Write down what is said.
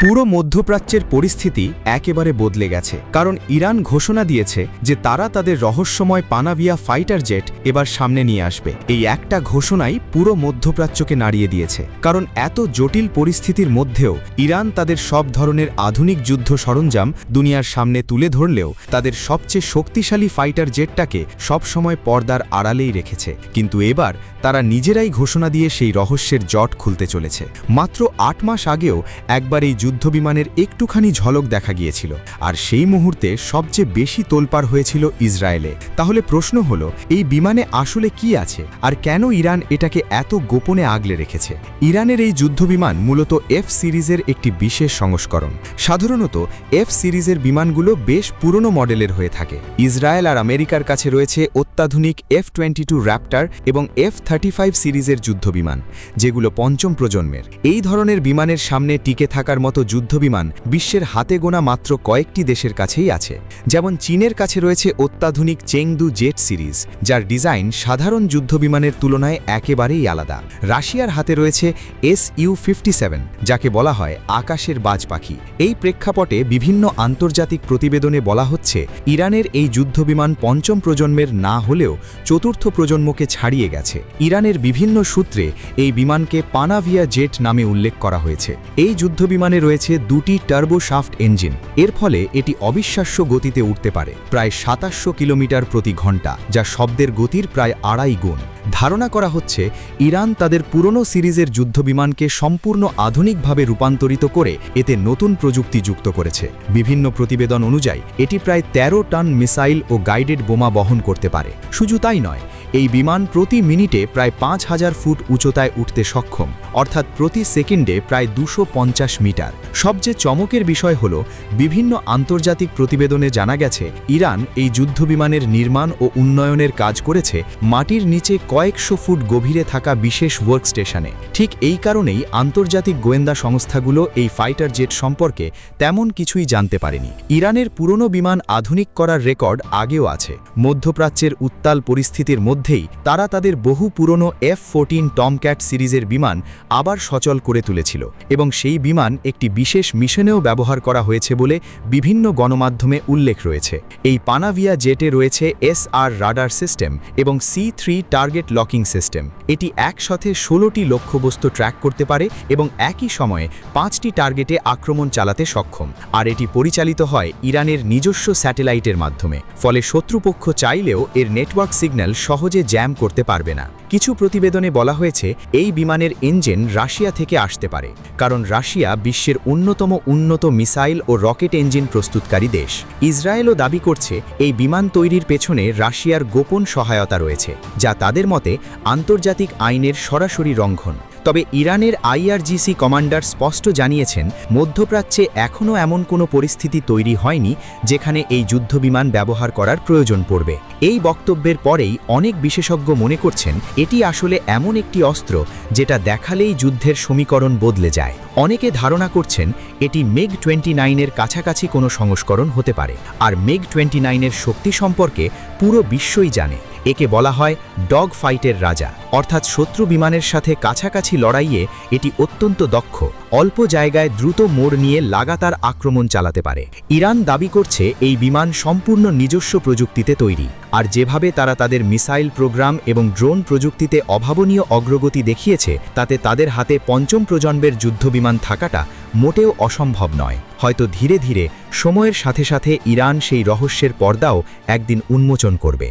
পুরো মধ্যপ্রাচ্যের পরিস্থিতি একেবারে বদলে গেছে, কারণ ইরান ঘোষণা দিয়েছে যে তারা তাদের রহস্যময় পানাভিয়া ফাইটার জেট এবার সামনে নিয়ে আসবে। এই একটা ঘোষণাই পুরো মধ্যপ্রাচ্যকে নাড়িয়ে দিয়েছে, কারণ এত জটিল পরিস্থিতির মধ্যেও ইরান তাদের সব ধরনের আধুনিক যুদ্ধ সরঞ্জাম দুনিয়ার সামনে তুলে ধরলেও তাদের সবচেয়ে শক্তিশালী ফাইটার জেটটাকে সবসময় পর্দার আড়ালেই রেখেছে। কিন্তু এবার তারা নিজেরাই ঘোষণা দিয়ে সেই রহস্যের জট খুলতে চলেছে। মাত্র ৮ মাস আগেও একবার এই যুদ্ধবিমানের একটুখানি ঝলক দেখা গিয়েছিল, আর সেই মুহূর্তে সবচেয়ে বেশি তোলপাড় হয়েছিল ইসরায়েলে। তাহলে প্রশ্ন হলো, এই বিমানে আসলে কি আছে, আর কেন ইরান এটাকে এত গোপনে আগলে রেখেছে? ইরানের এই যুদ্ধবিমান মূলত এফ সিরিজের একটি বিশেষ সংস্করণ। সাধারণত এফ সিরিজের বিমানগুলো বেশ পুরনো মডেলের হয়ে থাকে। ইসরায়েল আর আমেরিকার কাছে রয়েছে অত্যাধুনিক F-22 র্যাপ্টার এবং F-35 সিরিজের যুদ্ধবিমান, যেগুলো পঞ্চম প্রজন্মের। এই ধরনের বিমানের সামনে টিকে থাকার মতো যুদ্ধবিমান বিশ্বের হাতে গোনা মাত্র কয়েকটি দেশের কাছেই আছে। যেমন চীনের কাছে রয়েছে অত্যাধুনিক চেংদু জেট সিরিজ, যার ডিজাইন সাধারণ যুদ্ধবিমানের তুলনায় একেবারেই আলাদা। রাশিয়ার হাতে রয়েছে Su-57, যাকে বলা হয় আকাশের বাজ পাখি। এই প্রেক্ষাপটে বিভিন্ন আন্তর্জাতিক প্রতিবেদনে বলা হচ্ছে, ইরানের এই যুদ্ধবিমান পঞ্চম প্রজন্মের না হলেও চতুর্থ প্রজন্মকে ছাড়িয়ে গেছে। ইরানের বিভিন্ন সূত্রে এই বিমানকে পানাভিয়া জেট নামে উল্লেখ করা হয়েছে। এই যুদ্ধবিমানে রয়েছে দুটি টার্বোশাফট ইঞ্জিন। এর ফলে এটি অবিশ্বাস্য গতিতে উঠতে পারে, প্রায় ২৭০০ কিলোমিটার প্রতি ঘন্টা, যা শব্দের গতির প্রায় ২.৫ গুণ। ধারণা করা হচ্ছে ইরান তাদের পুরনো সিরিজের যুদ্ধবিমানকে সম্পূর্ণ আধুনিকভাবে রূপান্তরিত করে এতে নতুন প্রযুক্তি যুক্ত করেছে। বিভিন্ন প্রতিবেদন অনুযায়ী এটি প্রায় ১৩ টন মিসাইল ও গাইডেড বোমা বহন করতে পারে। শুধু তাই নয়, এই বিমান প্রতি মিনিটে প্রায় ৫,০০০ ফুট উচ্চতায় উঠতে সক্ষম, অর্থাৎ প্রতি সেকেন্ডে প্রায় ২৫০ মিটার। সবচেয়ে চমকের বিষয় হল, বিভিন্ন আন্তর্জাতিক প্রতিবেদনে জানা গেছে ইরান এই যুদ্ধবিমানের নির্মাণ ও উন্নয়নের কাজ করেছে মাটির নিচে কয়েকশো ফুট গভীরে থাকা বিশেষ ওয়ার্ক স্টেশনে। ঠিক এই কারণেই আন্তর্জাতিক গোয়েন্দা সংস্থাগুলো এই ফাইটার জেট সম্পর্কে তেমন কিছুই জানতে পারেনি। ইরানের পুরনো বিমান আধুনিক করার রেকর্ড আগেও আছে। মধ্যপ্রাচ্যের উত্তাল পরিস্থিতির মধ্যেই তারা তাদের বহু পুরনো F-14 টমক্যাট সিরিজের বিমান আবার সচল করে তুলেছিল, এবং সেই বিমান একটি বিশেষ মিশনেও ব্যবহার করা হয়েছে বলে বিভিন্ন গণমাধ্যমে উল্লেখ রয়েছে। এই পানাভিয়া জেটে রয়েছে SR রাডার সিস্টেম এবং C3 টার্গেট লকিং সিস্টেম। এটি একসাথে 16টি লক্ষ্যবস্তু ট্র্যাক করতে পারে এবং একই সময়ে 5টি টার্গেটে আক্রমণ চালাতে সক্ষম। আর এটি পরিচালিত হয় ইরানের নিজস্ব স্যাটেলাইটের মাধ্যমে, ফলে শত্রুপক্ষ চাইলেও এর নেটওয়ার্ক সিগন্যাল সহজে জ্যাম করতে পারবে না। কিছু প্রতিবেদনে বলা হয়েছে এই বিমানের ইঞ্জিন রাশিয়া থেকে আসতে পারে, কারণ রাশিয়া বিশ্বের অন্যতম উন্নত মিসাইল ও রকেট ইঞ্জিন প্রস্তুতকারী দেশ। ইসরায়েলও দাবি করছে এই বিমান তৈরির পেছনে রাশিয়ার গোপন সহায়তা রয়েছে, যা তাদের মতে আন্তর্জাতিক আইনের সরাসরি লঙ্ঘন। তবে ইরানের IRGC কমান্ডার স্পষ্ট জানিয়েছেন, মধ্যপ্রাচ্যে এখনও এমন কোনো পরিস্থিতি তৈরি হয়নি যেখানে এই যুদ্ধবিমান ব্যবহার করার প্রয়োজন পড়বে। এই বক্তব্যের পরেই অনেক বিশেষজ্ঞ মনে করছেন এটি আসলে এমন একটি অস্ত্র যেটা দেখালেই যুদ্ধের সমীকরণ বদলে যায়। অনেকে ধারণা করছেন এটি MiG-29 এর কাছাকাছি কোনো সংস্করণ হতে পারে, আর MiG-29 এর শক্তি সম্পর্কে পুরো বিশ্বই জানে। একে বলা হয় ডগ ফাইটের রাজা, অর্থাৎ শত্রু বিমানের সাথে কাছাকাছি লড়াইয়ে এটি অত্যন্ত দক্ষ। অল্প জায়গায় দ্রুত মোড় নিয়ে লাগাতার আক্রমণ চালাতে পারে। ইরান দাবি করছে এই বিমান সম্পূর্ণ নিজস্ব প্রযুক্তিতে তৈরি, আর যেভাবে তারা তাদের মিসাইল প্রোগ্রাম এবং ড্রোন প্রযুক্তিতে অভাবনীয় অগ্রগতি দেখিয়েছে, তাতে তাদের হাতে পঞ্চম প্রজন্মের যুদ্ধবিমান থাকাটা মোটেও অসম্ভব নয়। হয়তো ধীরে ধীরে সময়ের সাথে সাথে ইরান সেই রহস্যের পর্দাও একদিন উন্মোচন করবে।